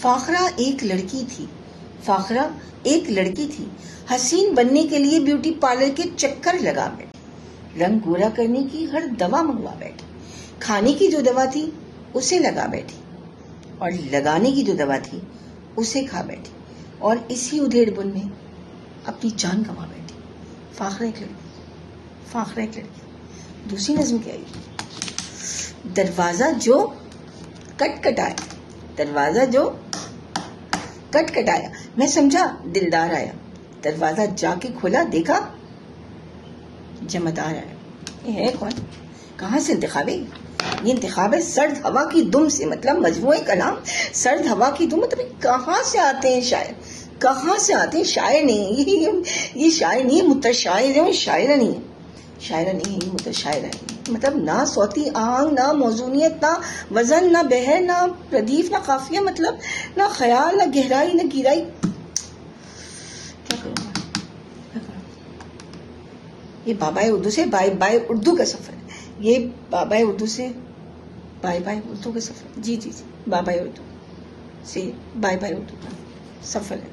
فاخرہ ایک لڑکی تھی حسین بننے کے لیے بیوٹی پارلر کے چکر لگا بیٹھی، رنگ گورا کرنے کی ہر دوا منگوا بیٹھی، کھانے کی جو دوا تھی اسے لگا بیٹھی اور لگانے کی جو دوا تھی اسے کھا بیٹھی، اور اسی ادھیڑ بن میں اپنی جان گنوا بیٹھی۔ فاخرہ ایک لڑکی۔ دوسری نظم کیا ہے؟ دروازہ جو کٹکھٹایا میں سمجھا دلدار آیا، دروازہ جا کے کھولا دیکھا جمعدار آیا۔ یہ ہے کون؟ کہاں سے انتخاب ہے؟ یہ انتخاب ہے سرد ہوا کی دم سے، مطلب مجموعہ کلام سرد ہوا کی دم، مطلب کہاں سے آتے ہیں شاعر، کہاں سے آتے ہیں؟ شاعر نہیں، یہ شاعر نہیں ہے، متشاعر ہے، شاعرہ نہیں ہے، یہ متشاعرہ ہے۔ مطلب نہ صوتی آہنگ، نہ موزونیت، نہ وزن، نہ بحر، نہ ردیف، نہ قافیہ، مطلب نہ خیال، نہ گہرائی، نہ گیرائی۔ کیا کروں؟ یہ بابائے اردو سے بائے اردو کا سفر ہے، یہ بابائے اردو سے بائے اردو کا سفر، جی بابائے اردو سے بائے اردو کا سفر ہے۔